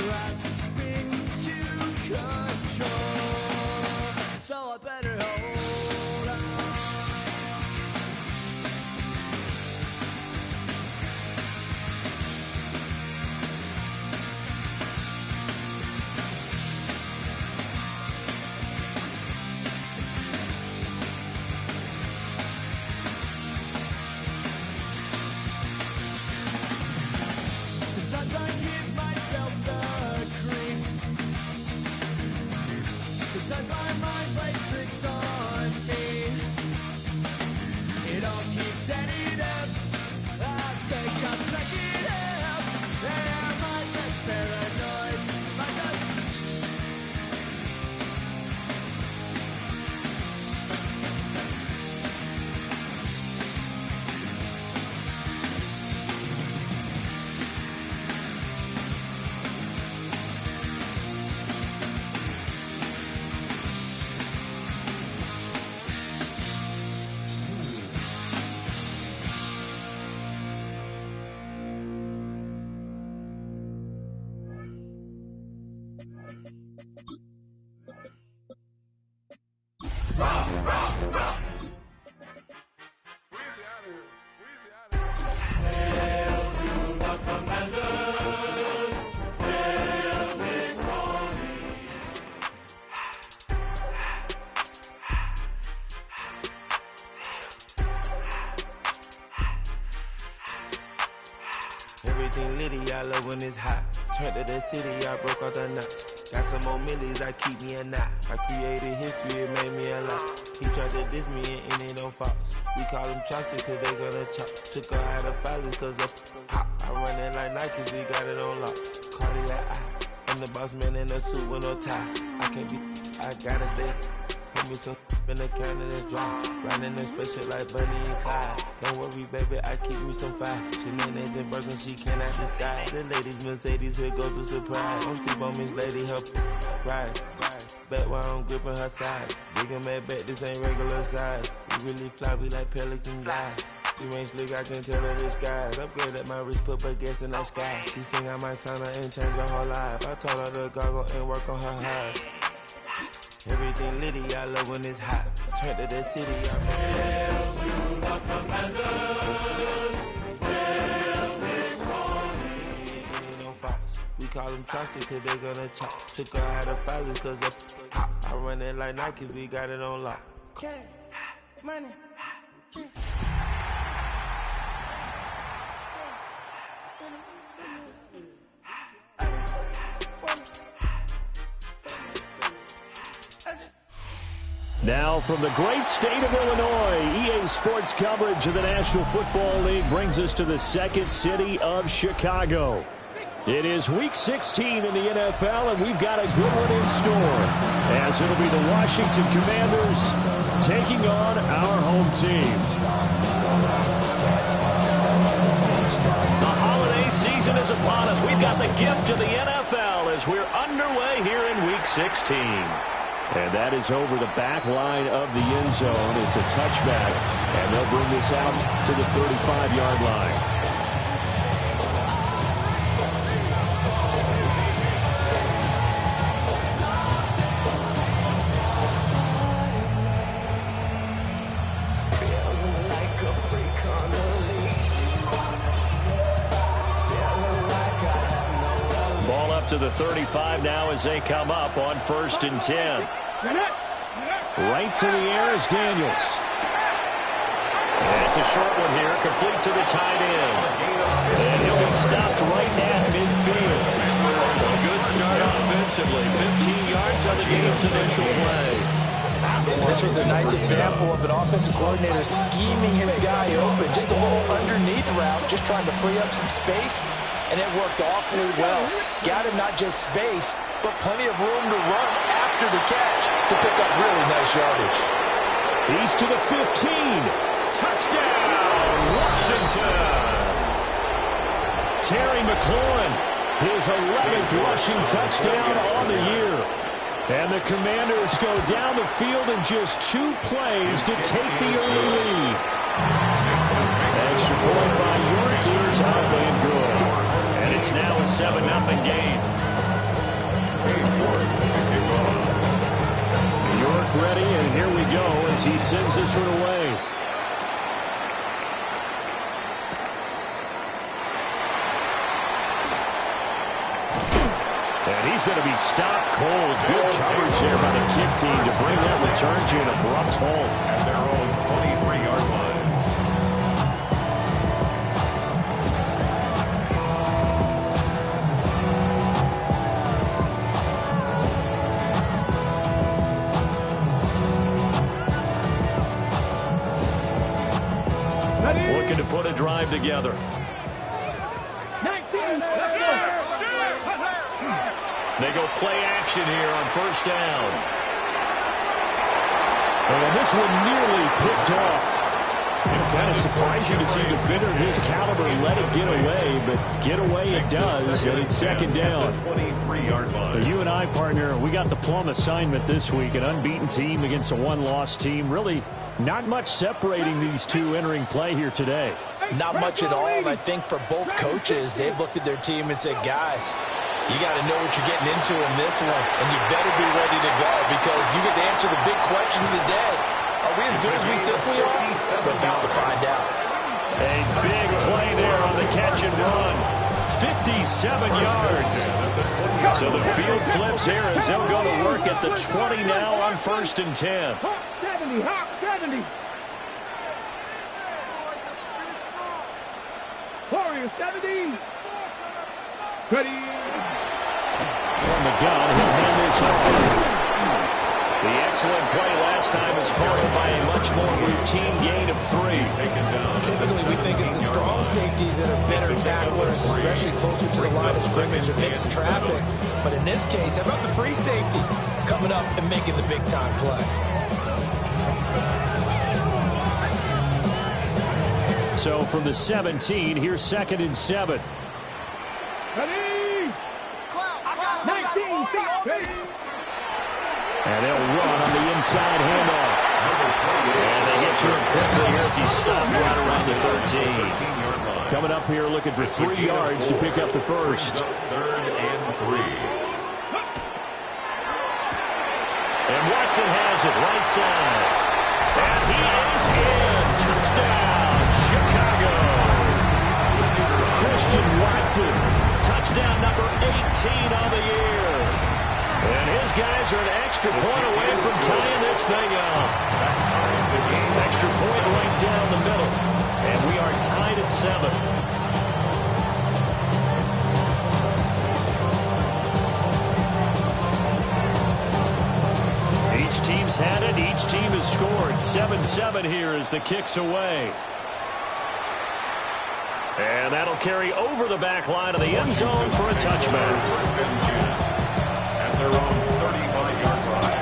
grasping to control, so I better hold on. Sometimes I give myself the creeps. Sometimes my mind plays tricks on me. It all keeps adding up. I think I'm cracking up. Am I just paranoid? Am I just Everything litty, I love when it's hot. Turned to the city, I broke all the knots. Got some more millies, that keep me a knot. I created history, it made me a lot. He tried to diss me and it don't false. We call them chopsticks cause they gonna chop. Took her out of filers cause of hot. I run it like Nike, we got it on lock. Cardiac eye. I'm the boss man in a suit with no tie. I can't be, I gotta stay. Put me some in the can of this dry. Riding in spaceship like Bunny and Clyde. Don't worry, baby, I keep me some fire. Shenanigans and Birkin, she cannot decide. The ladies, Mercedes, here go to surprise. Don't sleep on Miss Lady, help ride. Bet while I'm gripping her side. Big and mad bet, this ain't regular size. We really fly, we like Pelican guys. You ain't slick, I can tell her the skies. Upgrade at my wrist, put her gas in the sky. She think I might sign her and change her whole life. I told her to goggle and work on her highs. Everything litty, I love when it's hot. Turn to the city, I'm Hail to the commanders. Hail Big Army. We call them chopsticks cause they gonna chop. Took her out of filers cause of hot. I run it like Nike, we got it on lock. okay, money? Okay. Now from the great state of Illinois, EA Sports coverage of the National Football League brings us to the second city of Chicago. It is Week 16 in the NFL, and we've got a good one in store, as it'll be the Washington Commanders taking on our home team. The holiday season is upon us. We've got the gift of the NFL as we're underway here in Week 16. And that is over the back line of the end zone. It's a touchback, and they'll bring this out to the 35-yard line. Ball up to the 35 now as they come up on 1st and 10. Right to the air is Daniels. That's a short one here, complete to the tight end. And he'll be stopped right at midfield. A good start offensively. 15 yards on the game's initial play. This was a nice example of an offensive coordinator scheming his guy open. Just a little underneath route, just trying to free up some space, and it worked awfully well. Got him not just space, but plenty of room to run after the catch to pick up really nice yardage. He's to the 15. Touchdown, Washington. Terry McLaurin, his 11th rushing touchdown on the year. And the Commanders go down the field in just 2 plays to take the early lead. Extra point by York is up and good. And it's now a 7-0 game. kickoff ready, and here we go as he sends this one away. And he's going to be stopped cold. Good coverage there by the kick team to bring that return to an abrupt halt at their own 23-yard line. Looking to put a drive together. 19, let's go. They go play action here on first down. And this one nearly picked off. Kind of surprising to see a defender of his caliber let it get away, but get away it does, and it's second down. 23-yard line. So you and I, partner, we got the plum assignment this week, an unbeaten team against a one-loss team. Really not much separating these two entering play here today. Not much at all, and I think for both coaches, they've looked at their team and said, guys, you got to know what you're getting into in this one, and you better be ready to go because you get to answer the big question of the day. Are we as good as we think we are? We're about to find out. A big play there on the catch and run. 57 yards. So the field flips here as they'll go to work at the 20 now on 1st and 10. 70. Warriors 70. Ready. From the gun, he'll hand this off. The excellent play last time is followed by a much more routine gain of 3. Typically, we think it's the strong safeties that are better tacklers, especially closer to the line of scrimmage amidst traffic. But in this case, how about the free safety coming up and making the big-time play? So from the 17, here's 2nd and 7. Ready. 19, ready. And they'll run on the inside handoff. And they get to him quickly here as he stopped right around the 13. Coming up here looking for 3 yards to pick up the first. 3rd and 3. And Watson has it right side. And he is in. Touchdown, Chicago. Christian Watson, touchdown number 18 on the year. And his guys are an extra point away from tying this thing up. Extra point right down the middle. And we are tied at 7. Each team's had it. Each team has scored. 7-7 here as the kick's away. And that'll carry over the back line of the end zone for a touchback. At their own 35-yard line.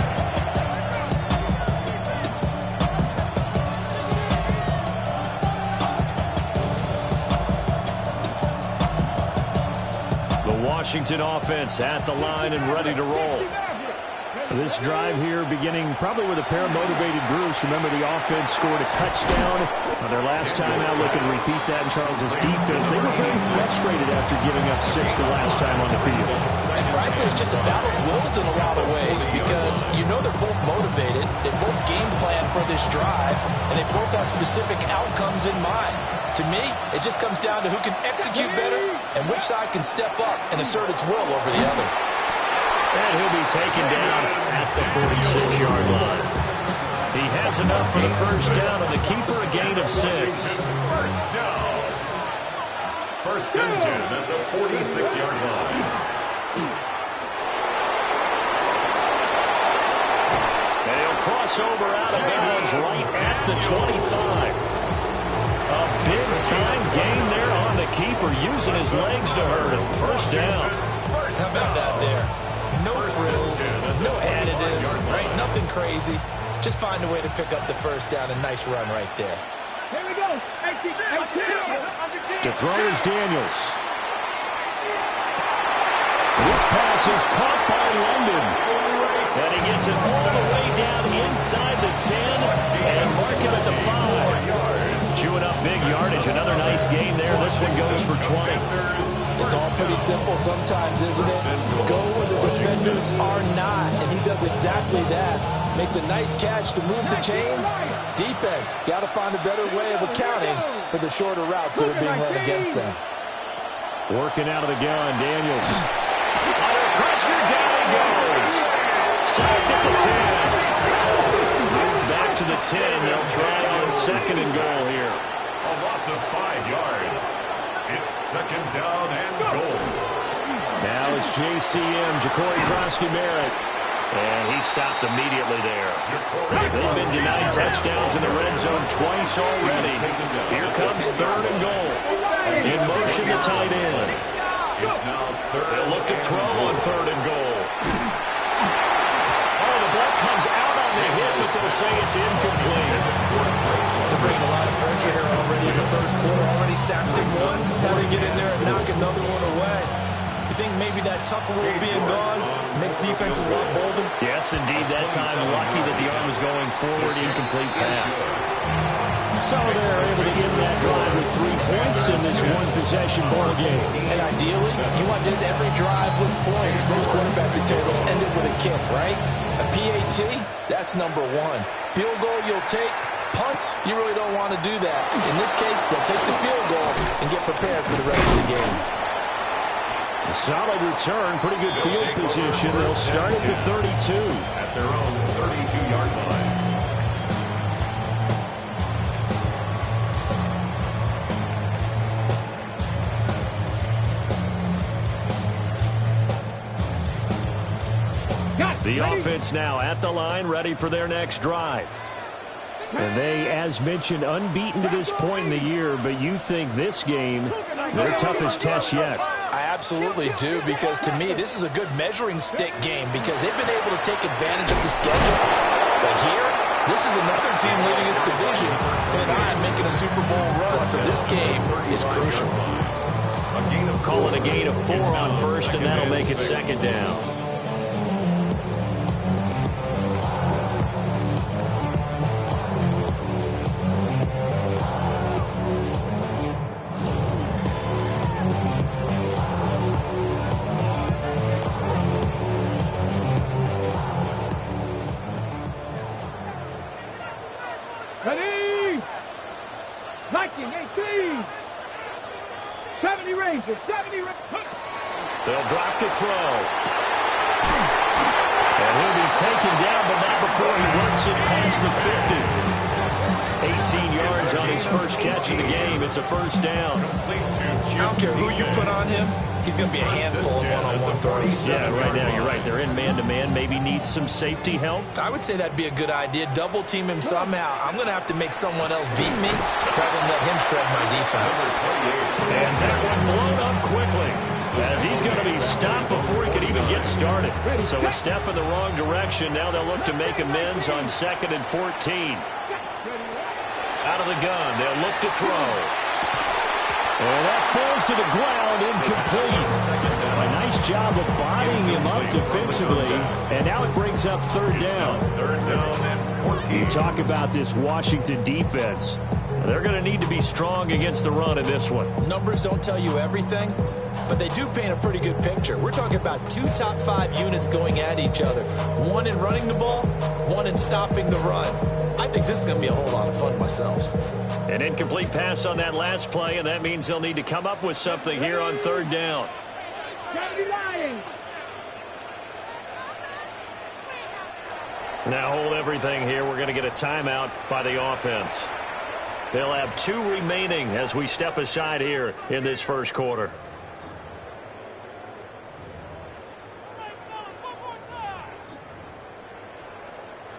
The Washington offense at the line and ready to roll. This drive here beginning probably with a pair of motivated groups. Remember, the offense scored a touchdown on their last time out. Looking to repeat that in Charles's defense. They were very frustrated after giving up 6 the last time on the field. And frankly, it's just a battle of wills in a lot of ways because you know they're both motivated. They both game plan for this drive, and they both have specific outcomes in mind. To me, it just comes down to who can execute better and which side can step up and assert its will over the other. And he'll be taken down at the 46-yard line. He has enough for the first down, and the keeper a gain of 6. First down. 1st and 10 at the 46-yard line. They'll cross over out of bounds right at the 25. A big-time gain there on the keeper, using his legs to hurt him. First down. How about that there? No frills, no additives, right? Nothing crazy. Just find a way to pick up the first down. A nice run right there. Here we go. 18. To throw is Daniels. This pass is caught by London. And he gets it all the way down inside the 10 and mark him at the 5. Chewing up big yardage. Another nice gain there. This one goes for 20. It's all pretty simple sometimes, isn't it? Go where the defenders are not, and he does exactly that. Makes a nice catch to move the chains. Defense got to find a better way of accounting for the shorter routes that are being run against them. Working out of the gun, Daniels. Under pressure, down he goes. Sacked at the 10. Moved back to the 10. They'll try on 2nd and goal here. A loss of 5 yards. It's 2nd down and goal. Now it's JCM, Ja'Cory Krosky-Merritt. And he stopped immediately there. They've been denied touchdowns in the red zone twice already. Here comes 3rd and goal. In motion, the tight end. It's now 3rd. They'll look to throw on 3rd and goal. Oh, the ball comes out on the hit, but they'll say it's incomplete. They're bringing a lot of pressure here already in the first quarter. Already sacked him once. Now they get in there and knock another one away. You think maybe that tuck rule being gone makes defenses a lot bolder? Yes, indeed. That time, lucky that the arm was going forward. Incomplete pass. So they're able to end that drive with 3 points in this one-possession ball game. And ideally, you want to end every drive with points. Most quarterbacks at tables end it with a kick, right? A PAT, that's number 1. Field goal you'll take. Punts, you really don't want to do that. In this case, they'll take the field goal and get prepared for the rest of the game. A solid return, pretty good field position. They'll start at the 32. At their own 32-yard line. The offense now at the line, ready for their next drive. And they, as mentioned, unbeaten to this point in the year, but you think this game, their toughest test yet. I absolutely do, because to me, this is a good measuring stick game because they've been able to take advantage of the schedule. But here, this is another team leading its division, and I'm making a Super Bowl run, so this game is crucial. Calling a gain of 4 on 1st, and that'll make it 2nd down. Ready? 1918. 70 Rangers. 70 Rangers. They'll drop to throw. And he'll be taken down, but not before he works it past the 50. 18 yards on his first catch of the game. It's a 1st down. I don't care who you put on him, he's going to be a handful of one-on-one throws. Yeah, right now you're right. They're in man-to-man. Maybe need some safety help. I would say that'd be a good idea. Double team him somehow. I'm going to have to make someone else beat me rather than let him shred my defense. And that one blown up quickly, as he's going to be stopped before he can even get started. So a step in the wrong direction. Now they'll look to make amends on 2nd and 14. Out of the gun, they'll look to throw. And that falls to the ground, incomplete. A nice job of bodying him up defensively. And now it brings up 3rd down. 3rd down and 14. You talk about this Washington defense. They're going to need to be strong against the run in this one. Numbers don't tell you everything, but they do paint a pretty good picture. We're talking about 2 top 5 units going at each other. 1 in running the ball, 1 in stopping the run. I think this is going to be a whole lot of fun myself. An incomplete pass on that last play, and that means they'll need to come up with something here on 3rd down. Now hold everything here. We're going to get a timeout by the offense. They'll have 2 remaining as we step aside here in this first quarter.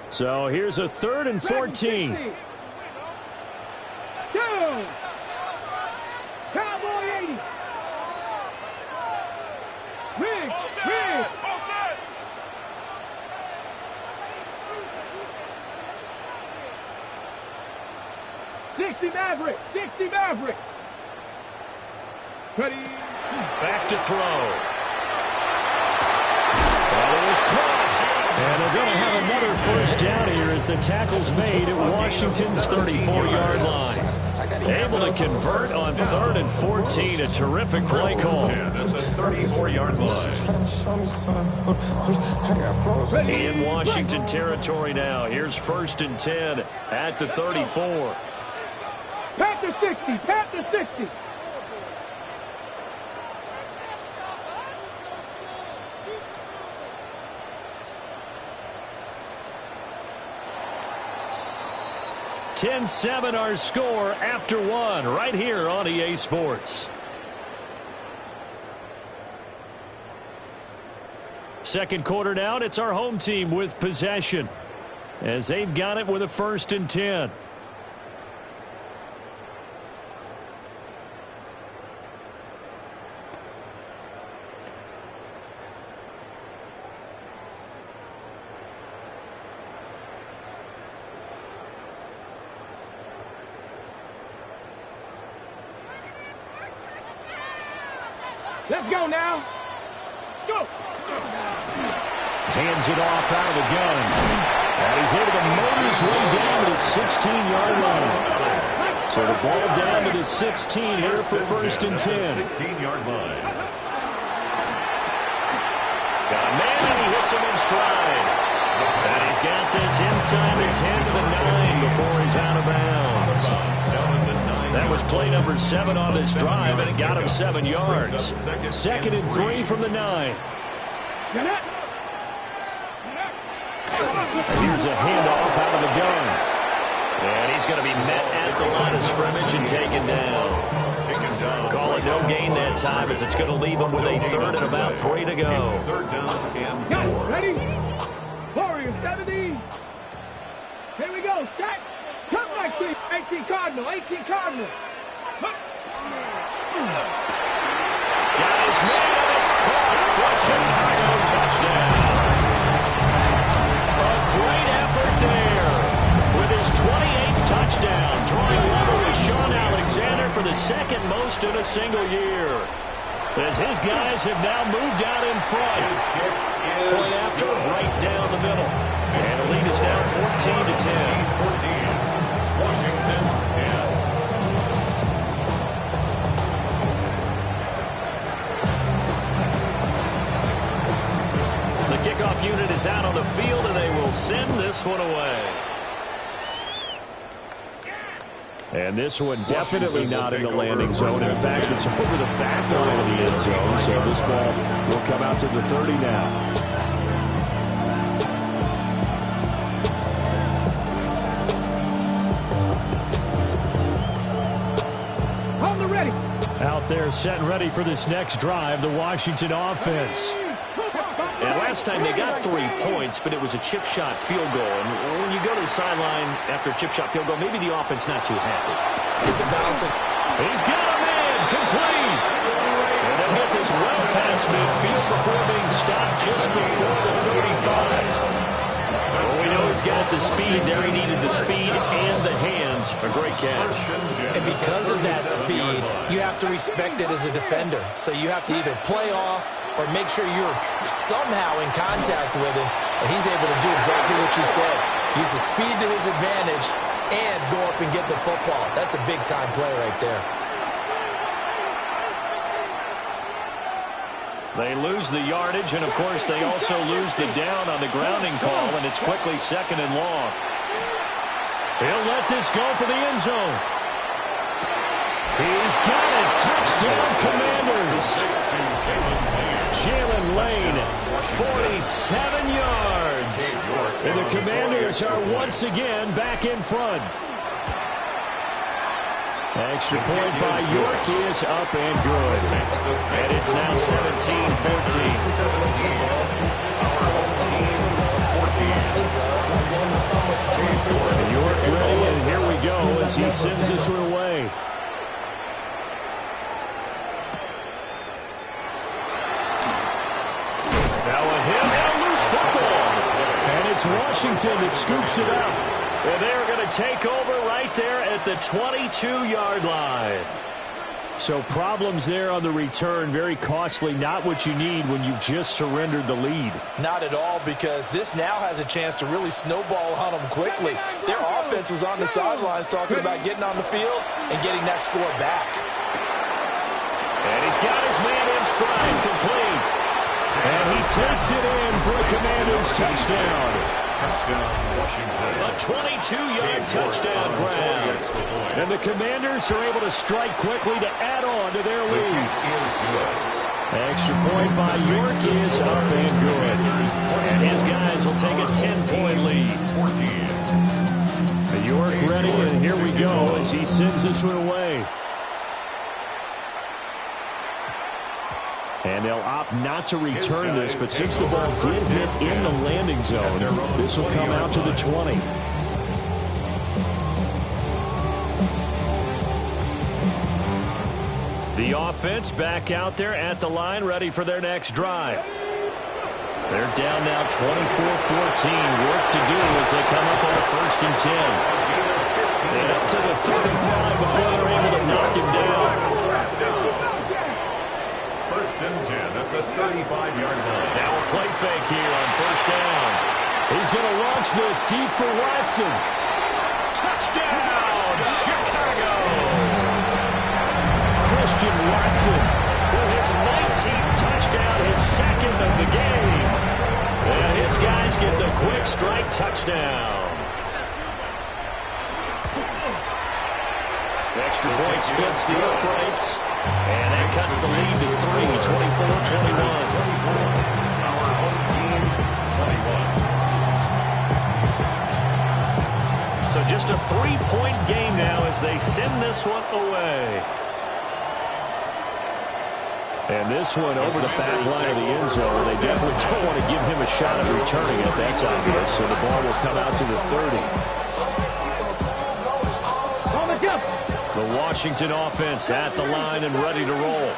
So here's a 3rd and 14. 2. Cowboy 80. Rig. 60 Maverick. 60 Maverick. Ready. Back to throw. And it was caught. And they're going to have another 1st down here as the tackle's made at Washington's 34-yard line. Able to convert on 3rd and 14. A terrific play call. That's a 34-yard line. In Washington territory now. Here's 1st and 10 at the 34. Panther 60, Panther 60. (10-7) our score after one right here on EA Sports. Second quarter now, it's our home team with possession as they've got it with a 1st and 10. Let's go now. Go. Hands it off out of the gun. And he's able to motor his way down to the 16-yard line. So the ball down to the 16 here for 1st and 10. 16-yard line. Got a man and he hits him in stride. And he's got this inside the 10 to the 9 before he's out of bounds. That was play number 7 on this drive, and it got him 7 yards. 2nd and 3 from the 9. Here's a handoff out of the gun. And he's going to be met at the line of scrimmage and taken down. Call it no gain that time as it's going to leave him with a 3rd and about 3 to go. 3rd down and 4. Ready? Warriors 70. Here we go. Set. Come back to 18 Cardinal. 18 Cardinal. Got his man, and it's caught for Chicago touchdown. A great effort there with his 28th touchdown, drawing level with Sean Alexander for the 2nd most in a single year. As his guys have now moved out in front. Point after right down the middle. And the lead is now 14 to 10. 14. Washington 10. The kickoff unit is out on the field, and they will send this one away. And this one definitely not in the landing zone. In fact, it's over the back line of the end zone, so this ball will come out to the 30 now. Out there set and ready for this next drive, the Washington offense. And last time they got 3 points, but it was a chip shot field goal. And when you go to the sideline after a chip shot field goal, maybe the offense not too happy. It's a bouncing. He's got a man, complete. And they'll get this well past midfield before being stopped just before the 35. Well, we know he's got the speed there. He needed the speed and the hands. A great catch. And because of that speed, you have to respect it as a defender. So you have to either play off or make sure you're somehow in contact with him. And he's able to do exactly what you said. Use the speed to his advantage and go up and get the football. That's a big-time play right there. They lose the yardage, and, of course, they also lose the down on the grounding call, and it's quickly 2nd and long. He'll let this go for the end zone. He's got it. Touchdown, Commanders. Jalen Lane, 47 yards. And the Commanders are once again back in front. Extra point by York is up and good. And it's now 17-14. York ready, and here we go as he sends this one away. Now a hit and a loose football. And it's Washington that scoops it up. And they're going to take over right there at the 22-yard line. So problems there on the return, very costly, not what you need when you've just surrendered the lead. Not at all, because this now has a chance to really snowball on them quickly. Their offense was on the sidelines talking about getting on the field and getting that score back. And he's got his man in stride, complete. And he takes it in for a Commanders touchdown. Touchdown, Washington. A 22-yard touchdown grab. And the Commanders are able to strike quickly to add on to their lead. Extra point by York is up and good. And his guys will take a 10-point lead. 14. York ready, and here we go as he sends this one away. And they'll opt not to return this, but since the ball did hit in the landing zone, this will come out to the 20. The offense back out there at the line, ready for their next drive. They're down now 24-14. Work to do as they come up on a 1st and 10. And up to the 35 before they're able to knock him down. 1st and 10 at the 35-yard line. Now a play fake here on 1st down. He's going to launch this deep for Watson. Touchdown, Chicago! Christian Watson with his 19th touchdown, his 2nd of the game. And his guys get the quick strike touchdown. Extra point splits the uprights. And that cuts the lead to 3, 24-21. Our home team, 21. So just a 3-point game now as they send this one away. And this one over the back line of the end zone. They definitely don't want to give him a shot at returning it. That's obvious. So the ball will come out to the 30. The Washington offense at the line and ready to roll.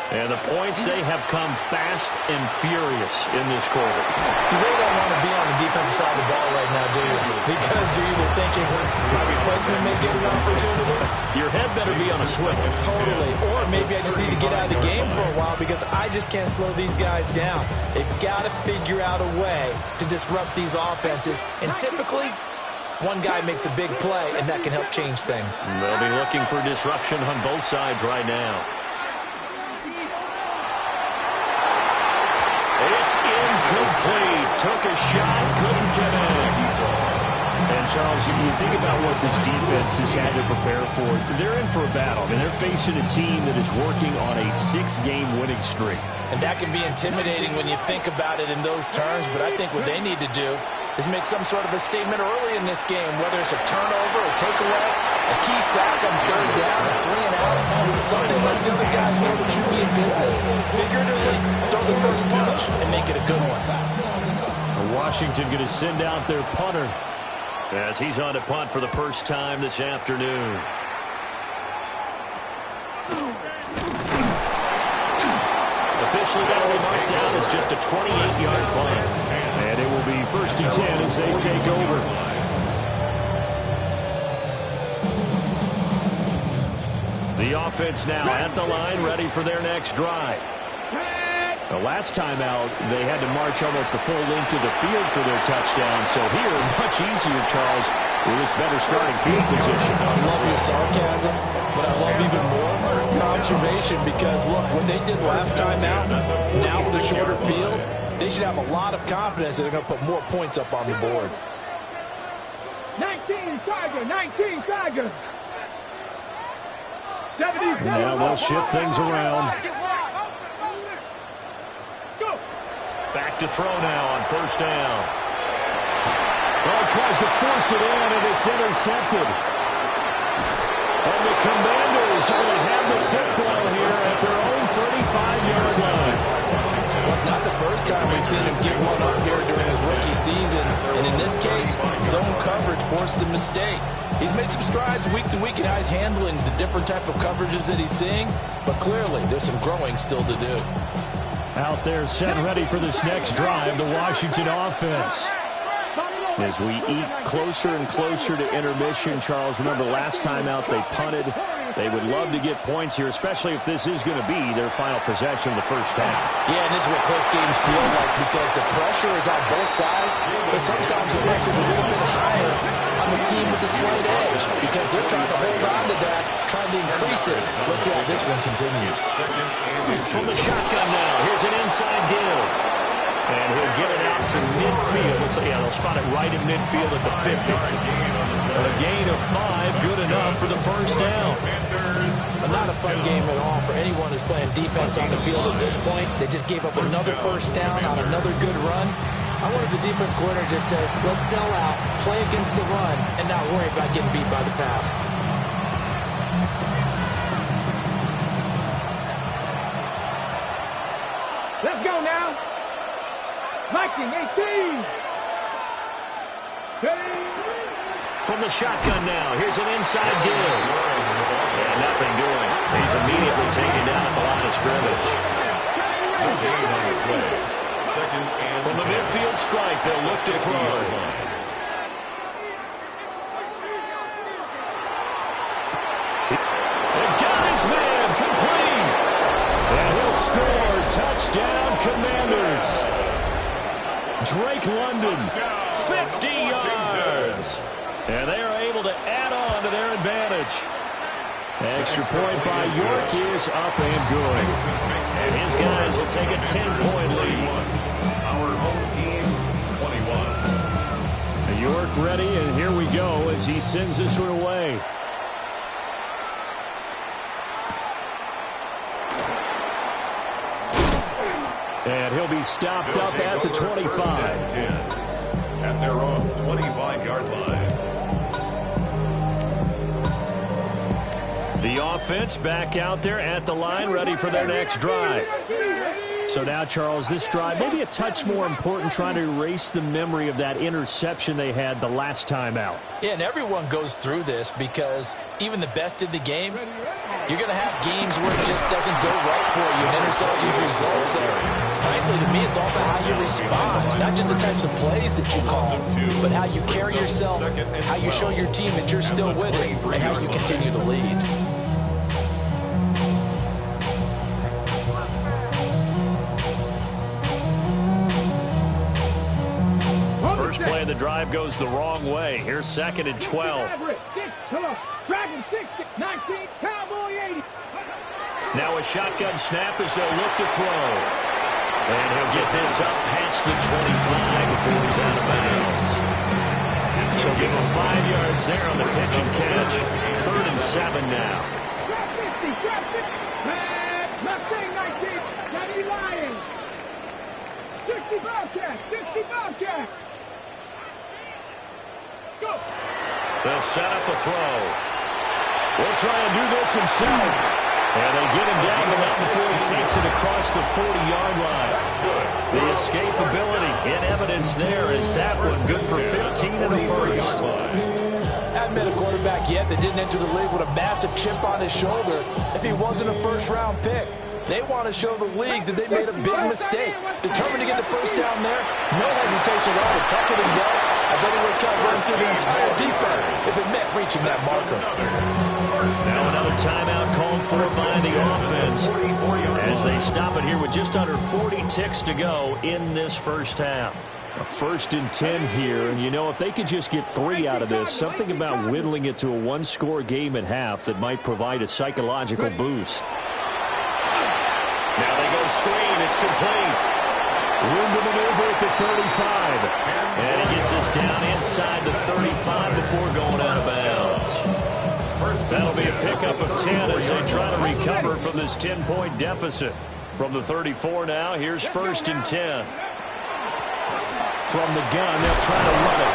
And the points, they have come fast and furious in this quarter. You really don't want to be on the defensive side of the ball right now, do you? Because you're either thinking, my replacement may get an opportunity. Your head better be on a swivel. Totally. Or maybe I just need to get out of the game for a while because I just can't slow these guys down. They've got to figure out a way to disrupt these offenses. And typically, one guy makes a big play, and that can help change things. They'll be looking for disruption on both sides right now. It's incomplete. Took a shot, couldn't get in. And, Charles, you think about what this defense has had to prepare for. They're in for a battle. I mean, they're facing a team that is working on a 6-game winning streak. And that can be intimidating when you think about it in those terms, but I think what they need to do is make some sort of a statement early in this game, whether it's a turnover, a takeaway, a key sack on 3rd down, a 3-and-out, something lets the other guys know that you mean business. Figuratively, throw the first punch and make it a good one. Washington going to send out their punter as he's on to punt for the first time this afternoon. Officially got to be marked down as just a 28-yard punt. And it will be 1st and 10 as they take over. The offense now at the line, ready for their next drive. The last time out, they had to march almost the full length of the field for their touchdown. So here, much easier, Charles, with this better starting field position. I love your sarcasm, but I love even more your observation because, look, what they did last time out, now with a shorter field, they should have a lot of confidence that they're going to put more points up on the board. 19 Tiger, 19 Tiger. 77. Now they'll shift things around. Back to throw now on 1st down. Well, tries to force it in, and it's intercepted. And the Commanders are going to have the football here at their own 35-yard line. Well, it's not the first time we've seen him give one up here during his rookie season. And in this case, zone coverage forced the mistake. He's made some strides week to week in how he's handling the different type of coverages that he's seeing. But clearly, there's some growing still to do. Out there set ready for this next drive, the Washington offense. As we eat closer and closer to intermission, Charles, remember last time out they punted They would love to get points here, especially if this is going to be their final possession of the first half. Yeah, and this is what close games feel like because the pressure is on both sides, but sometimes the pressure is a little bit higher on the team with the slight edge because they're trying to hold on to that, trying to increase it. Let's see how this one continues. From the shotgun now, here's an inside give. And he'll get it out to midfield. They'll spot it right in midfield at the 50. And a gain of 5, good enough for the first down. Not a fun game at all for anyone who's playing defense on the field at this point. They just gave up another first down on another good run. I wonder if the defense coordinator just says, let's sell out, play against the run, and not worry about getting beat by the pass. Let's go now. Viking 18. From the shotgun now, here's an inside give. And nothing doing. He's immediately taken down at the line of scrimmage. From the midfield strike, they'll look to throw. And got his man complete. And he'll score. Touchdown, Commanders. Drake London, 50 yards. And they are able to add on to their advantage. Extra point by York is up and good. And his guys will take a 10-point lead. Our home team, 21. York ready, and here we go as he sends this one away. And he'll be stopped up at the 25. At their own 25-yard line. The offense back out there at the line, ready for their next drive. So now, Charles, this drive maybe a touch more important, trying to erase the memory of that interception they had the last time out. Yeah, and everyone goes through this because even the best in the game, you're going to have games where it just doesn't go right for you and interceptions result. So, frankly, to me, it's all about how you respond, not just the types of plays that you call, but how you carry yourself, how you show your team that you're still with it, and how you continue to lead. First play of the drive goes the wrong way. Here's 2nd and 12. Dragon 60, 19, Cowboy 80. Now a shotgun snap as they'll look to throw. And he'll get this up past the 25 before he's out of bounds. So give him 5 yards there on the pitch and catch. 3rd and 7 now. Drop 50, drop 50. Mustang 19, Johnny Lions. 60 Bobcat, 60 Bobcat. Go. They'll set up a throw. We'll try and do this himself. And they get him down the mountain before he takes it across the 40-yard line. The escapability in evidence there is that one good for 15 and a first. Hadn't been a quarterback yet that didn't enter the league with a massive chip on his shoulder if he wasn't a first-round pick. They want to show the league that they made a big mistake. Determined to get the first down there, no hesitation at all to tuck it and go. I bet he would try to run through the entire defense if it meant reaching that marker. Now another timeout called for by the offense as they stop it here with just under 40 ticks to go in this first half. A 1st and 10 here, and you know, if they could just get 3 out of this, something about whittling it to a one-score game at half that might provide a psychological boost. Now they go screen. It's complete. Room to maneuver at the 35. And he gets us down inside the 35 before going out of bounds. That'll be a pickup of 10 as they try to recover from this 10-point deficit. From the 34 now, here's 1st and 10. From the gun, they'll try to run it.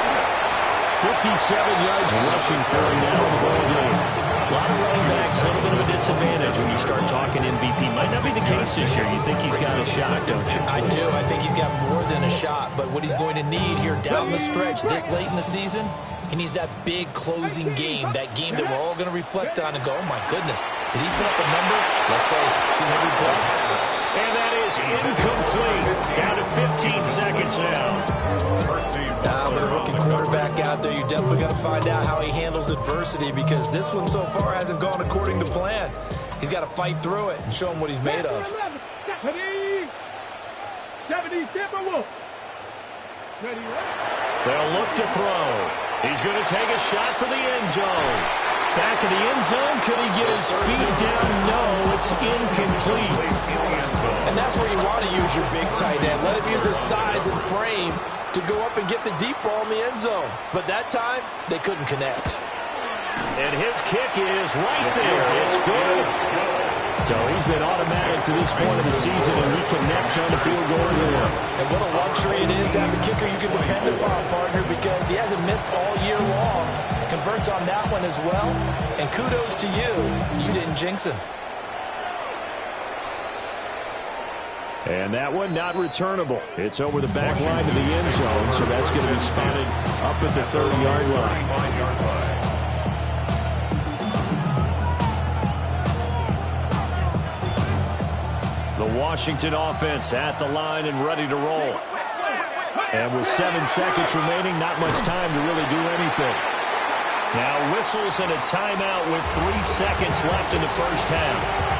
57 yards rushing for him now in the ball game. A lot of running backs, a little bit of a disadvantage when you start talking MVP. Might not be the case this year. You think he's got a shot, don't you? I do. I think he's got more than a shot. But what he's going to need here down the stretch this late in the season, he needs that big closing game, that game that we're all going to reflect on and go, oh, my goodness, did he put up a number, let's say, 200 plus? And that is incomplete. Down to 15 seconds now. With a rookie quarterback out there, you're definitely going to find out how he handles adversity, because this one so far hasn't gone according to plan. He's got to fight through it and show him what he's made of. 70, They'll look to throw. He's going to take a shot for the end zone. Back in the end zone. Could he get his feet down? No, it's incomplete. And that's where you want to use your big tight end. Let him use his size and frame to go up and get the deep ball in the end zone. But that time, they couldn't connect. And his kick is right there. It's good. So he's been automatic to this point of the season, and he connects on the field goal there. And what a luxury it is to have a kicker you can depend upon, partner, because he hasn't missed all year long. Converts on that one as well. And kudos to you. You didn't jinx him. And that one not returnable. It's over the back line to the end zone, so that's going to be spotted up at the 30-yard line. The Washington offense at the line and ready to roll. And with 7 seconds remaining, not much time to really do anything. Now whistles and a timeout with 3 seconds left in the first half.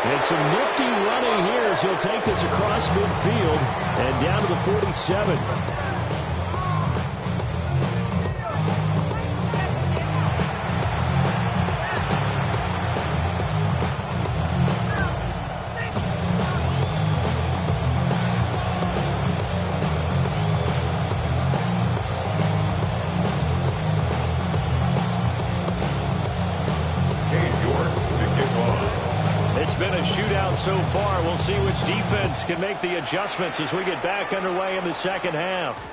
And some nifty running here as he'll take this across midfield and down to the 47. So far, we'll see which defense can make the adjustments as we get back underway in the second half.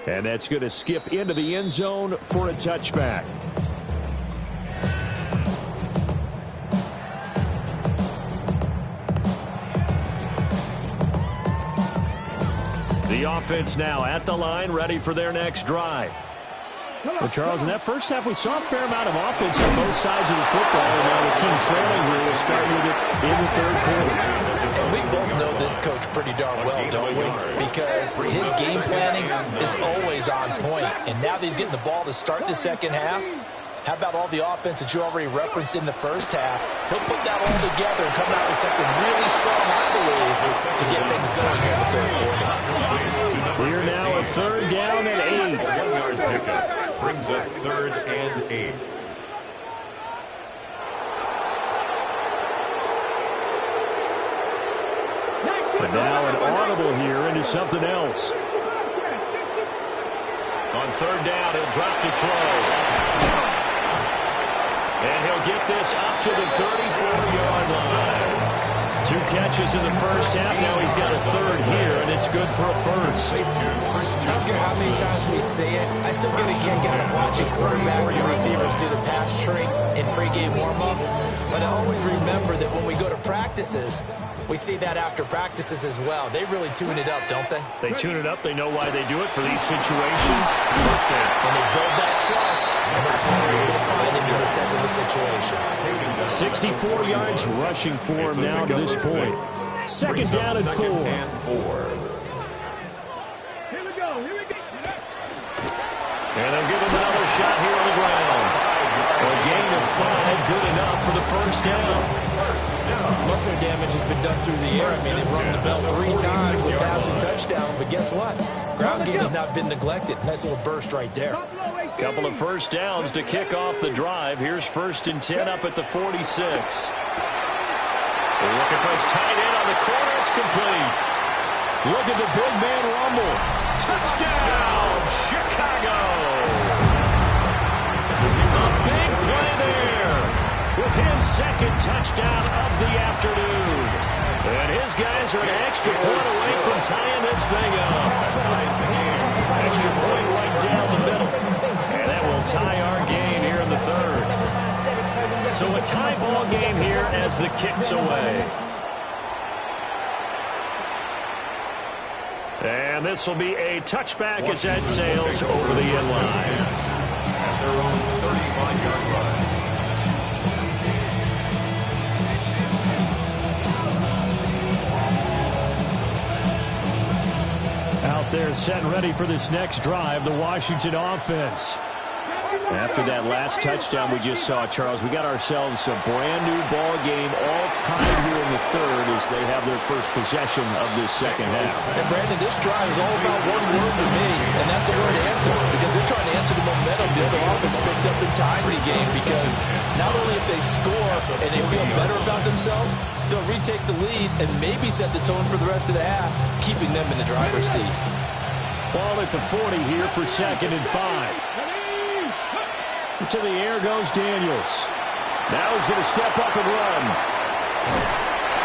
And that's going to skip into the end zone for a touchback. The offense now at the line, ready for their next drive. Well, Charles, in that first half, we saw a fair amount of offense on both sides of the football, and now the team trailing here will start with it in the third quarter. And we both know this coach pretty darn well, don't we? Because his game planning is always on point. And now that he's getting the ball to start the second half, how about all the offense that you already referenced in the first half? He'll put that all together and come out with something really strong, I believe, to get things going here in the third quarter. We're now a third down and 8. 1-yard pickup. Brings up 3rd and 8. But now an audible here into something else. On 3rd down, he'll drop to throw. And he'll get this up to the 34-yard line. 2 catches in the first half. Now he's got a 3rd here, and it's good for a first. I don't care how many times we say it, I still get a kick out of watching quarterbacks and receivers do the pass tree in pregame warm-up. But I always remember that when we go to practices, we see that after practices as well. They really tune it up, don't they? They tune it up. They know why they do it for these situations. First down. And they build that trust, and that's why we're able to find him in this type of a situation. 64 yards rushing for him now to this point. Second down and 4. And they'll give him another shot here on the ground. A gain of 5, good enough for the first down. Muscle damage has been done through the air. I mean, they've rung the bell 3 times with passing touchdowns, but guess what? Ground game has not been neglected. Nice little burst right there. Couple of first downs to kick off the drive. Here's 1st and 10 up at the 46. They're looking for his tight end on the corner. It's complete. Look at the big man rumble. Touchdown, Chicago. A big play there with his 2nd touchdown of the afternoon. And his guys are an extra point away from tying this thing up. Extra point right down the middle. And that will tie our game here in the 3rd. So a tie ball game here as the kick's away. And this will be a touchback as that sails over the end line. their own 35-yard line. Out there set and ready for this next drive, the Washington offense. After that last touchdown we just saw, Charles, we got ourselves a brand new ball game, all tied here in the third as they have their first possession of this second half. And Brandon, this drive is all about one word to me, and that's the word answer, because they're trying to answer the momentum the other offense picked up in tying the game, because not only if they score and they feel better about themselves, they'll retake the lead and maybe set the tone for the rest of the half, keeping them in the driver's seat. Ball at the 40 here for 2nd and 5. To the air goes Daniels. Now he's going to step up and run.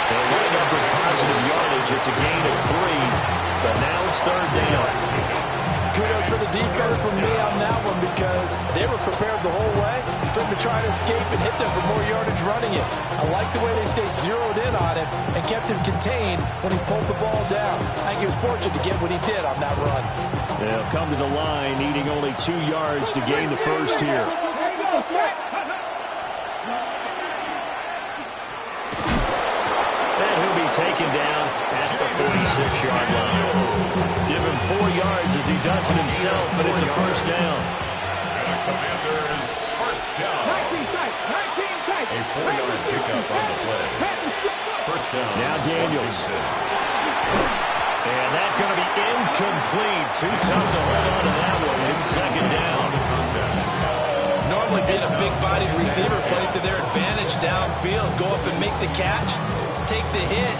They're running up with positive yardage. It's a gain of 3, but now it's 3rd down. Kudos for the defense from me on that one, because they were prepared the whole way for him to try to escape and hit them for more yardage running it. I like the way they stayed zeroed in on him and kept him contained when he pulled the ball down. I think he was fortunate to get what he did on that run. They'll come to the line, needing only 2 yards to gain the first here. And he'll be taken down at the 46-yard line. Give him 4 yards as he does it himself, and it's a first down. And the Commanders first down. A 4-yard pickup on the play. First down. Now Daniels. And that's going to be incomplete. Too tough to hold on to that one. It's 2nd down. Normally being a big-bodied receiver plays to their advantage downfield. Go up and make the catch, take the hit,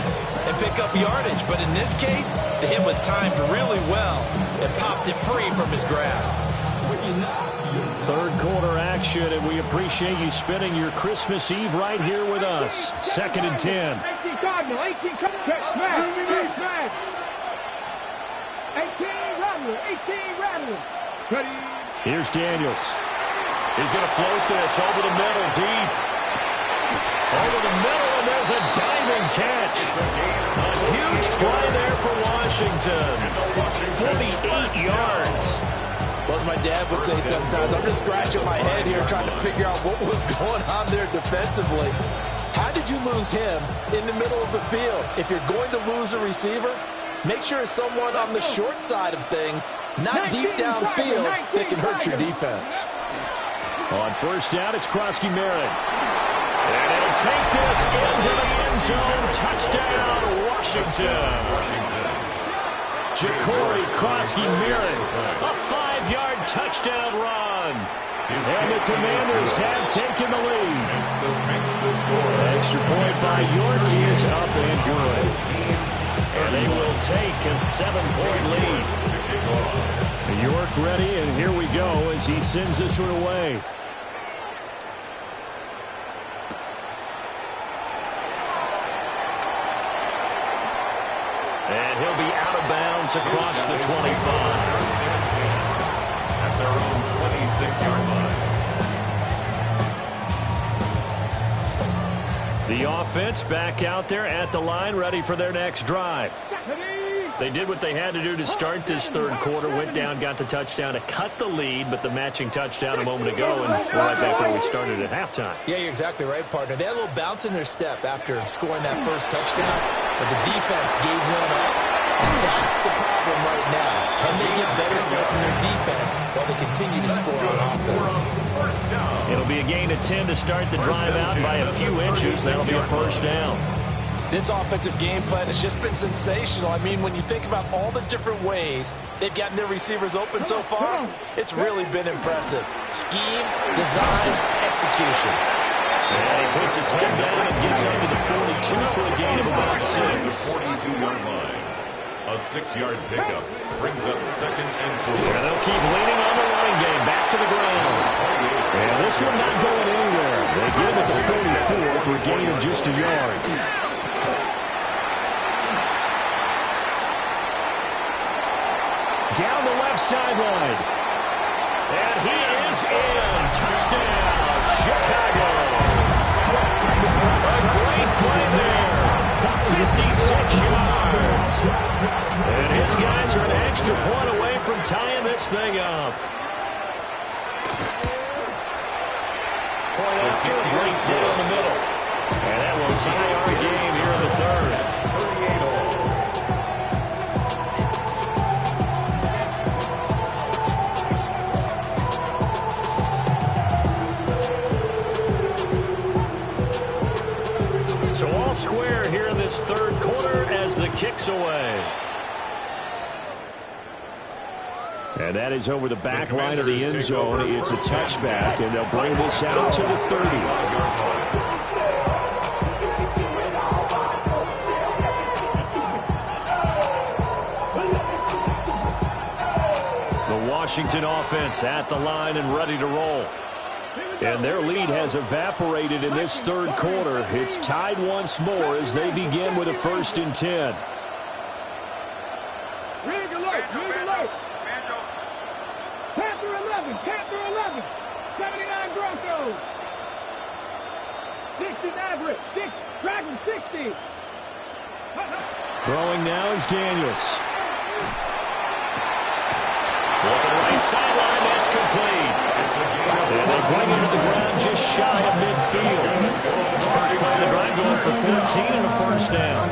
and pick up yardage. But in this case, the hit was timed really well and popped it free from his grasp. Third quarter action, and we appreciate you spending your Christmas Eve right here with us. 2nd and 10. 18 Cardinal, 18 smash. 18 Rattler. Here's Daniels. He's going to float this over the middle, deep. Over the middle, and there's a diving catch. A huge play there for Washington. 48 yards. Well, as my dad would say sometimes, I'm just scratching my head here trying to figure out what was going on there defensively. How did you lose him in the middle of the field? If you're going to lose a receiver, make sure it's someone on the short side of things, not deep downfield, that can hurt your defense. On first down, it's Krosky-Merritt. And he'll take this into the end zone. Touchdown, Washington. Ja'Cory Krosky-Merritt, a 5-yard touchdown run. And the Commanders have taken the lead. Extra point by York is up and good. And they will take a 7-point lead. York ready, and here we go as he sends this one away. And he'll be out of bounds across the 25. At their own 26-yard line. The offense back out there at the line, ready for their next drive. They did what they had to do to start this third quarter, went down, got the touchdown to cut the lead, but the matching touchdown a moment ago, and we're right back where we started at halftime. Yeah, you're exactly right, partner. They had a little bounce in their step after scoring that first touchdown, but the defense gave one up, and that's the problem right now. Can they get better from their defense while they continue to score on offense? It'll be a gain of 10 to start the drive out by a few inches. That'll be a first down. This offensive game plan has just been sensational. I mean, when you think about all the different ways they've gotten their receivers open so far, it's really been impressive. Scheme, design, execution. And he puts his head down and gets up to the 42 for a gain of about 6. 42-yard line. A 6-yard pickup brings up 2nd and 4. And they'll keep leaning on the line game. Back to the ground. And this one not going anywhere. They get him at the 44 for a gain of just a yard. Down the left sideline. And he is in. Touchdown, Chicago. A great play there. 56 yards. And his guys are an extra point away from tying this thing up. tie our game here in the third. 38 all. So all square here in this third quarter as the kick's away. And that is over the back line of the end zone. It's a touchback, and they'll bring this out to the 30. The Washington offense at the line and ready to roll. And their lead has evaporated in this third quarter. It's tied once more as they begin with a 1st and 10. Rig alert, rig alert. Panther 11, 79 Broncos. 60 Maverick, 6, Dragon 60. Throwing now is Daniels. With the right sideline, that's complete. And they bring him to the ground just shy of midfield. First play of the drive going for 14 and a 1st down.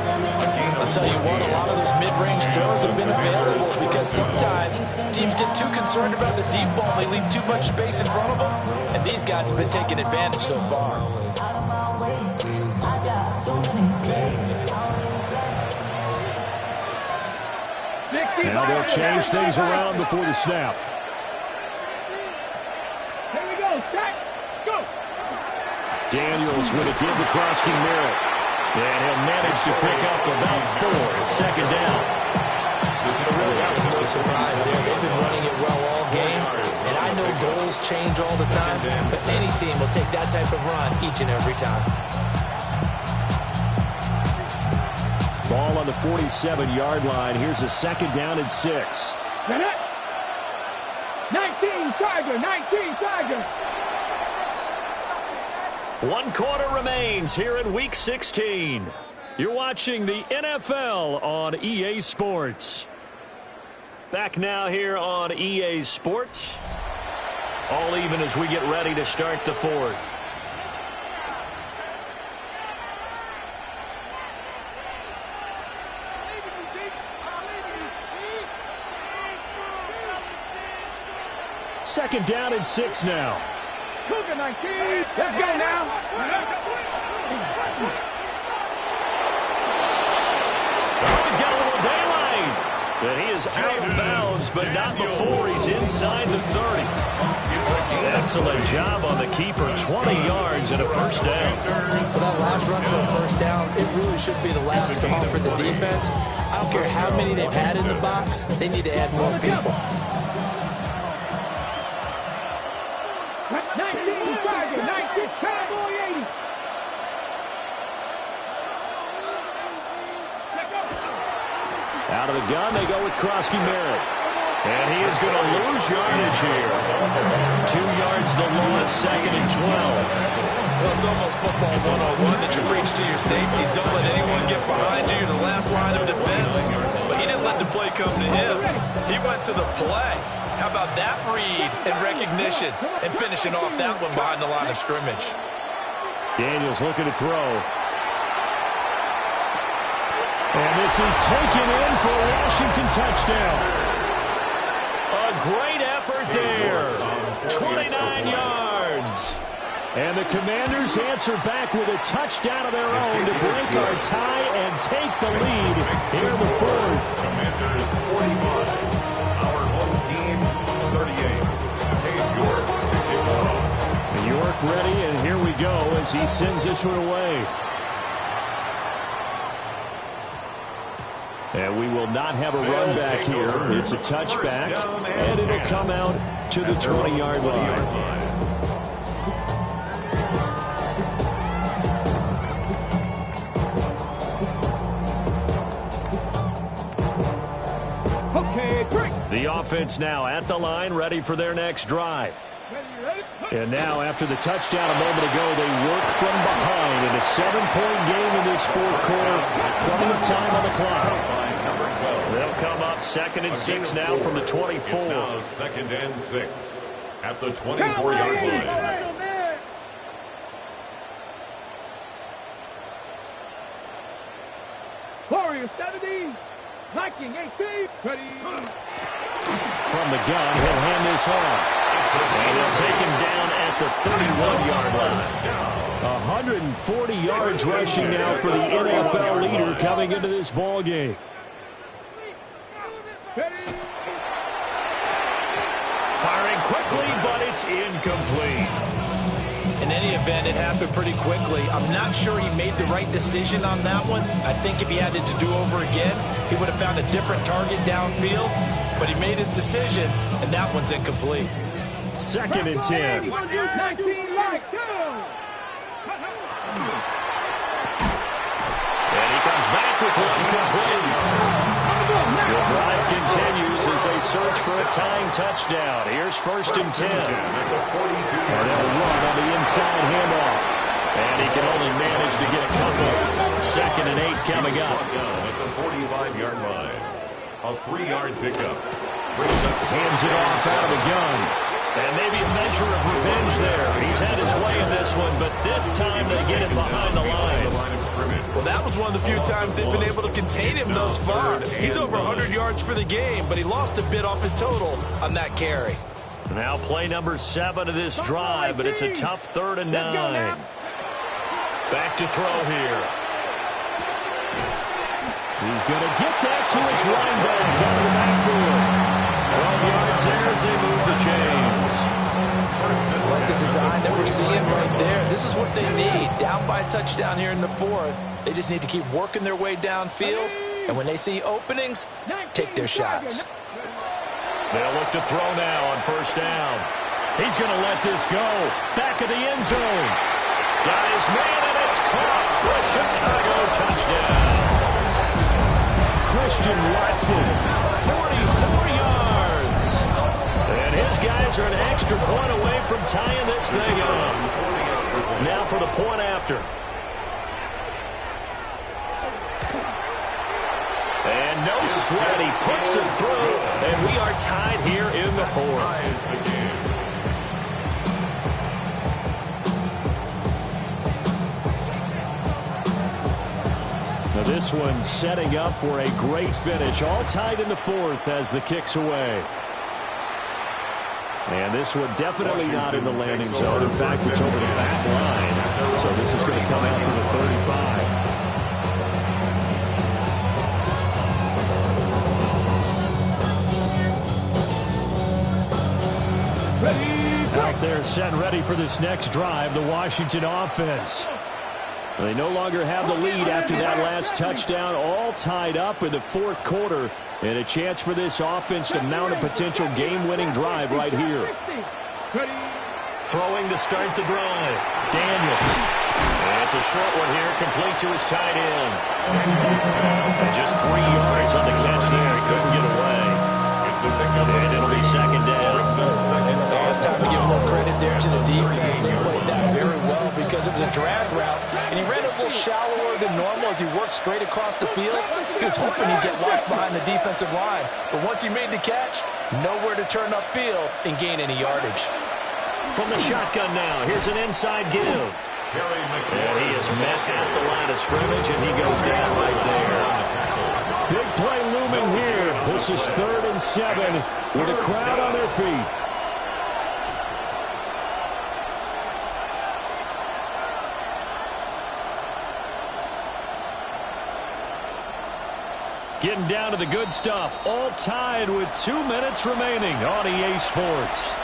I'll tell you what, a lot of those mid-range throws have been available because sometimes teams get too concerned about the deep ball. They leave too much space in front of them, and these guys have been taking advantage so far. Now they'll change things around before the snap. Here we go, set, go. Daniels with a give to Krosky-Merritt. And he'll manage to pick up about 4 at 2nd down. Really, that was no surprise there. They've been running it well all game. And I know goals change all the time, but any team will take that type of run each and every time. Ball on the 47-yard line. Here's a 2nd down and 6. 19 Tiger, 19 Tiger. 1 quarter remains here in Week 16. You're watching the NFL on EA Sports. Back now here on EA Sports. All even as we get ready to start the 4th. Second down and 6 now. Cougar 19. Let's go now. Oh, he's got a little daylight. And he is out of bounds, but not before he's inside the 30. Excellent job on the keeper. 20 yards and a 1st down. For that last run for a 1st down, it really should be the last call for the defense. I don't care how many they've had in the box. They need to add more people. 19 Tiger, 19 Cowboy 80. Out of the gun, they go with Krosky-Merritt. And he is going to lose yardage here. 2 yards the loss, 2nd and 12. Well, it's almost football 101 that you preach to your safeties. Don't let anyone get behind you. You're the last line of defense. But he didn't let the play come to him. He went to the play. How about that read and recognition and finishing off that one behind the line of scrimmage? Daniels looking to throw. And this is taken in for a Washington touchdown. A great effort there. 29 yards. And the Commanders answer back with a touchdown of their own to break our tie and take the lead here in the 4th. Commanders 41. Our home team 38. Dave York to kick us off. York ready, and here we go as he sends this one away. And we will not have a run back here. It's a touchback, and it'll come out to the 20-yard line. The offense now at the line, ready for their next drive. And now, after the touchdown a moment ago, they work from behind in a 7-point game in this 4th quarter. Plenty of time on the clock. They'll come up 2nd and 6 now from the 24. It's now 2nd and 6 at the 24-yard line. Ready. From the gun, he'll hand this off. And he'll take him down at the 31-yard line. 140 yards rushing now for the NFL leader coming into this ball game. Firing quickly, but it's incomplete. In any event, it happened pretty quickly. I'm not sure he made the right decision on that one. I think if he had it to do over again, he would have found a different target downfield. But he made his decision, and that one's incomplete. 2nd and 10. 19 right, And he comes back with one complete. The drive continues as they search for a tying touchdown. Here's 1st and 10. And they'll run on the inside handoff. And he can only manage to get a couple. 2nd and 8 coming up. At the 45-yard line. A 3-yard pickup. Hands it off out of the gun. And maybe a measure of revenge there. He's had his way in this one, but this time they get him behind the line. Well, that was one of the few times they've been able to contain him thus far. He's over 100 yards for the game, but he lost a bit off his total on that carry. Now play number 7 of this drive, but it's a tough 3rd and 9. Back to throw here. He's going to get that to his running back out of the backfield. 12 yards there as they move the chains. Like the design that we're seeing right there. This is what they need. Down by a touchdown here in the 4th. They just need to keep working their way downfield. And when they see openings, take their shots. They'll look to throw now on 1st down. He's going to let this go. Back of the end zone. Got his man, and it's caught for a Chicago touchdown. Christian Watson, 44 yards. And his guys are an extra point away from tying this thing up. Now for the point after. And no sweat, he puts it through, and we are tied here in the 4th. Now this one setting up for a great finish. All tied in the 4th as the kick's away. And this one definitely not in the landing zone. In fact, it's over the back line. So this is going to come out to the 35. Out there set ready for this next drive, the Washington offense. They no longer have the lead after that last touchdown, all tied up in the 4th quarter, and a chance for this offense to mount a potential game-winning drive right here. Throwing to start the drive, Daniels. And it's a short one here, complete to his tight end. And just 3 yards on the catch there, he couldn't get away. And it'll be 2nd down. It's time to give a little credit there to the defense. They played that very well because it was a drag route, and he ran a little shallower than normal as he worked straight across the field. He was hoping he'd get lost behind the defensive line, but once he made the catch, nowhere to turn upfield and gain any yardage. From the shotgun now, here's an inside give. And he is met at the line of scrimmage, and he goes down right there. Big play looming here. This is 3rd and 7 with a crowd on their feet. Getting down to the good stuff. All tied with 2 minutes remaining on EA Sports.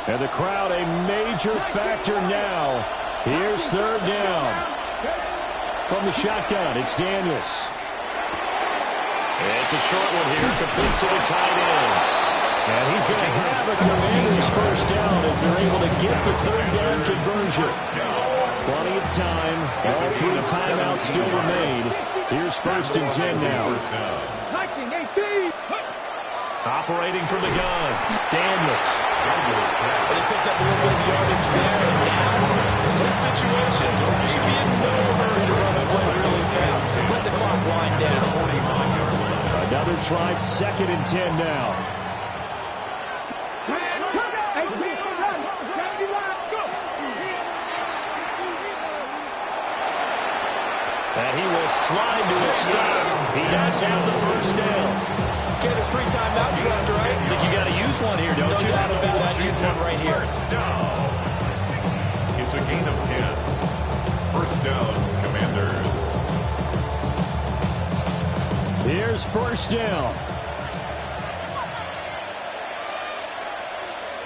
And the crowd a major factor now. Here's 3rd down. From the shotgun, it's Daniels. And it's a short one here, complete to the tight end. And he's going to have a Commanders 1st down as they're able to get the 3rd down conversion. Plenty of time. All 3 timeouts still remain. Here's 1st and 10 now. Operating from the gun, Daniels. And he picked up a little bit of yardage there. And now, in this situation, you should be in no hurry to run the play really fast. Let the clock wind down. Another try, 2nd and 10 now. slide to a stop. He does have the first down. Okay, there's 3 timeouts left, right? I think you got to use one here, don't you? No doubt about it. Use one right here. First down. It's a gain of 10. First down, Commanders. Here's first down.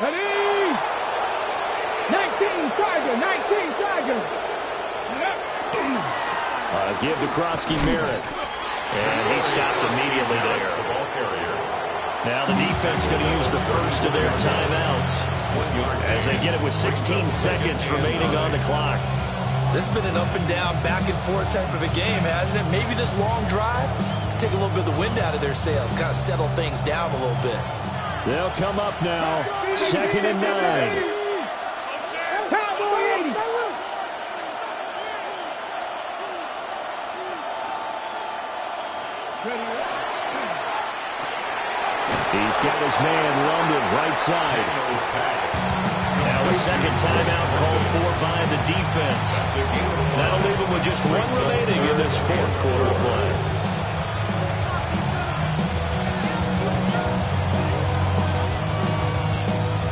Ready? 19 Tiger, 19 Tiger. Give to Krosky Merritt. And he stopped immediately there. The ball carrier. Now the defense going to use the first of their timeouts as they get it with 16 seconds remaining on the clock. This has been an up and down, back and forth type of a game, hasn't it? Maybe this long drive can take a little bit of the wind out of their sails, kind of settle things down a little bit. They'll come up now, 2nd and 9. Cowboy 80. He's got his man London right side. Now a second timeout called for by the defense. That'll leave him with just 1 remaining in this 4th quarter play.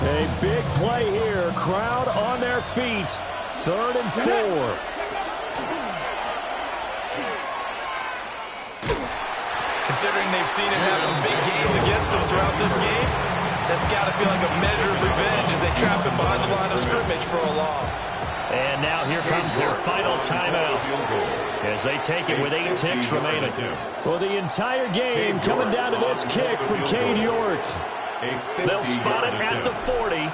A big play here. Crowd on their feet. 3rd and 4. Considering they've seen him have some big gains against them throughout this game, that's got to feel like a measure of revenge as they trap him behind the line of scrimmage for a loss. And now here comes their final timeout as they take it with 8 ticks remaining. Well, the entire game coming down to this kick from Cade York. They'll spot it at the 40.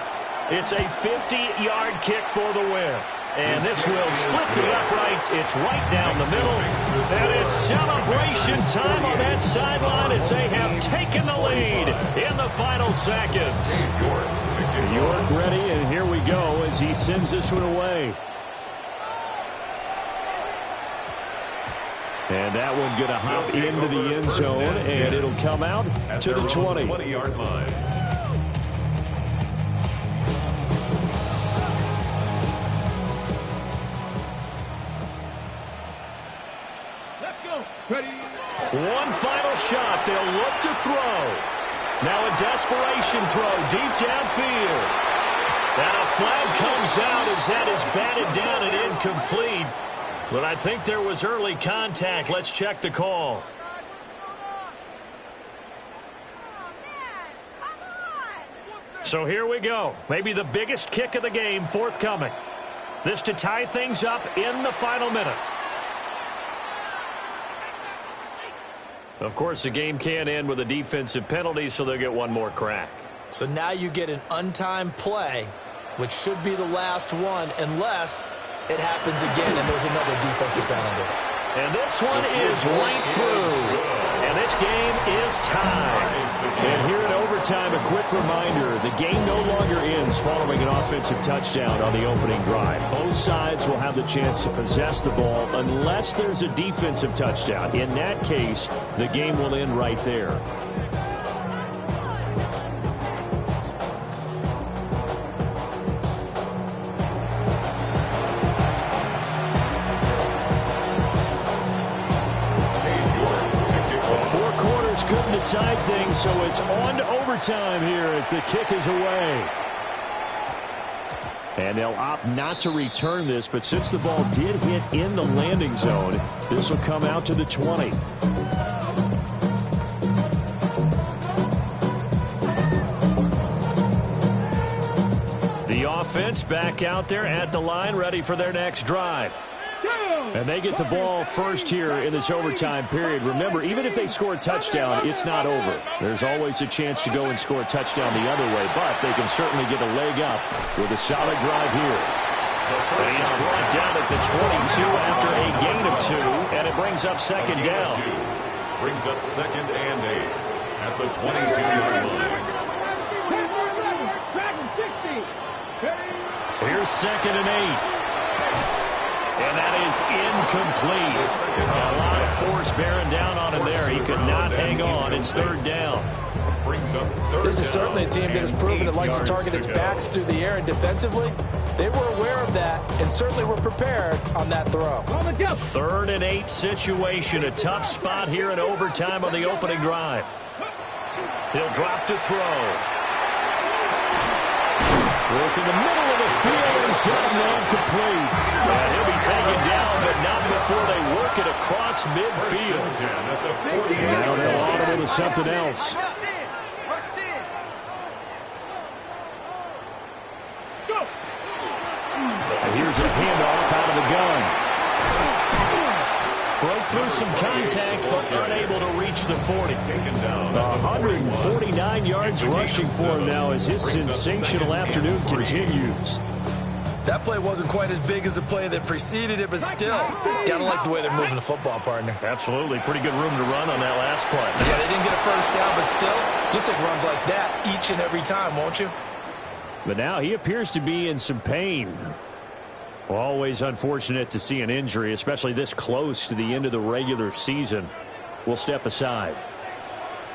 It's a 50-yard kick for the win. And this will split the uprights. It's right down the middle. And it's celebration time on that sideline as they have taken the lead in the final seconds. York ready, and here we go as he sends this one away. And that one going to hop into the end zone, and it'll come out to the 20. 20-yard line. Ready? One final shot. They'll look to throw. Now a desperation throw deep downfield. And a flag comes out as that is batted down and incomplete. But I think there was early contact. Let's check the call. So here we go. Maybe the biggest kick of the game forthcoming. This to tie things up in the final minute. Of course, the game can't end with a defensive penalty, so they'll get one more crack. So now you get an untimed play, which should be the last one, unless it happens again and there's another defensive penalty. And this one is right through. And this game is tied. And here in overtime, a quick reminder, the game no longer ends following an offensive touchdown on the opening drive. Both sides will have the chance to possess the ball unless there's a defensive touchdown. In that case, the game will end right there. Couldn't decide things, so it's on to overtime here as the kick is away. And they'll opt not to return this, but since the ball did hit in the landing zone, this will come out to the 20. The offense back out there at the line, ready for their next drive. And they get the ball first here in this overtime period. Remember, even if they score a touchdown, it's not over. There's always a chance to go and score a touchdown the other way, but they can certainly get a leg up with a solid drive here. And he's brought down at the 22 after a gain of 2, and it brings up second down. Brings up 2nd and 8 at the 22-yard line. Here's 2nd and 8. And that is incomplete. A lot of force bearing down on him there. He could not hang on. It's third down. This is certainly a team that has proven it likes to target its backs through the air, and defensively, they were aware of that and certainly were prepared on that throw. 3rd and 8 situation. A tough spot here in overtime on the opening drive. He'll drop to throw. Work in the middle of the field, and he's got a man complete. And he'll be taken down, but not before they work it across midfield. Now they'll audible to something else. And here's a handoff out of the gun. Broke through some contact, but unable to reach the 40. 149 yards rushing for him now as his sensational afternoon continues. That play wasn't quite as big as the play that preceded it, but still, gotta like the way they're moving the football, partner. Absolutely. Pretty good room to run on that last play. Yeah, they didn't get a first down, but still, you'll take runs like that each and every time, won't you? But now he appears to be in some pain. Always unfortunate to see an injury, especially this close to the end of the regular season. We'll step aside.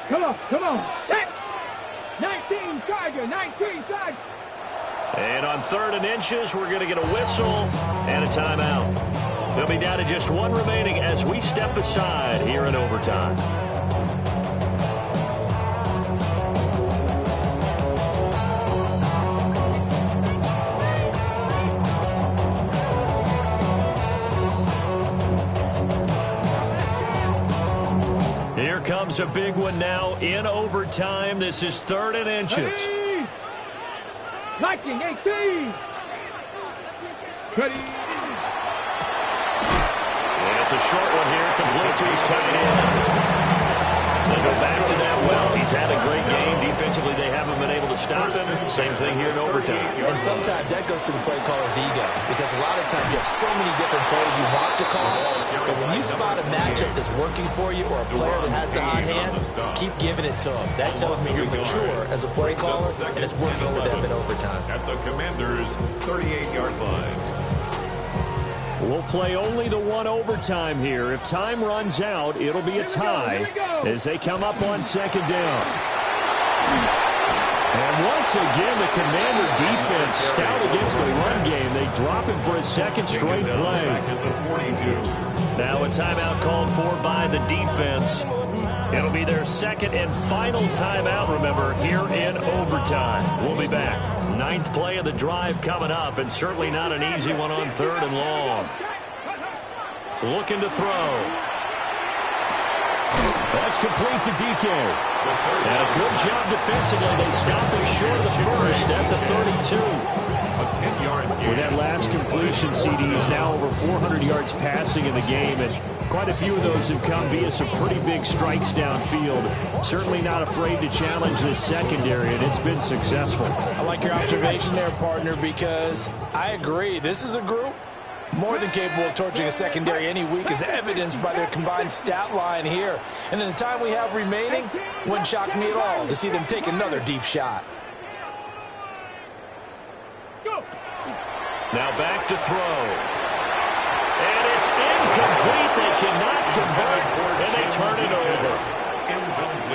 Come on. 19 Charger, 19 Charger. And on 3rd and inches, we're going to get a whistle and a timeout. They'll be down to just one remaining as we step aside here in overtime. Here comes a big one now in overtime. This is 3rd and inches. 19, 18. Ready. And it's a short one here, complete to his tight end. They go back to that well. He's had a great game. Defensively, they haven't been able to stop him. Same thing here in overtime. And sometimes that goes to the play caller's ego, because a lot of times you have so many different plays you want to call, but when you spot a matchup that's working for you or a player that has the hot hand, keep giving it to him. That tells me you're mature as a play caller, and it's working for them in overtime. At the Commanders' 38-yard line. We'll play only the one overtime here. If time runs out, it'll be a tie as they come up on 2nd down. And once again, the Commander defense stout against the run game. They drop him for a 2nd straight play. Now a timeout called for by the defense. It'll be their 2nd and final timeout, remember, here in overtime. We'll be back. 9th play of the drive coming up, and certainly not an easy one on 3rd and long. Looking to throw. That's complete to DK. And a good job defensively. They stop him short of the first at the 32. With that last completion, CD is now over 400 yards passing in the game, and quite a few of those have come via some pretty big strikes downfield. Certainly not afraid to challenge this secondary, and it's been successful. I like your observation there, partner, because I agree. This is a group more than capable of torching a secondary any week, as evidenced by their combined stat line here. And in the time we have remaining, wouldn't shock me at all to see them take another deep shot. Now back to throw. And it's incomplete. They cannot convert, and they turn it over.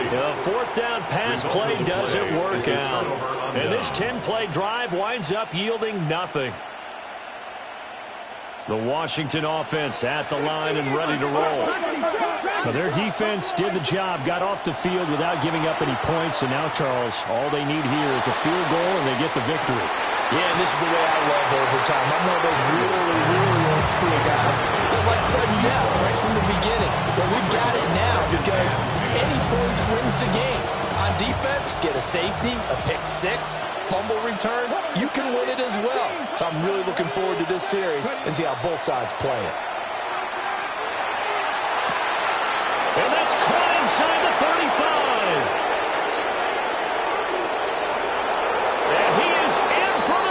The 4th down pass play doesn't work out. And this 10-play drive winds up yielding nothing. The Washington offense at the line and ready to roll. Now their defense did the job, got off the field without giving up any points, and now, Charles, all they need here is a field goal, and they get the victory. Yeah, and this is the way I love overtime. I'm one of those really old school guys that like sudden death right from the beginning. But we've got it now because any points wins the game. On defense, get a safety, a pick 6, fumble return, you can win it as well. So I'm really looking forward to this series and see how both sides play it. And that's caught inside the 30.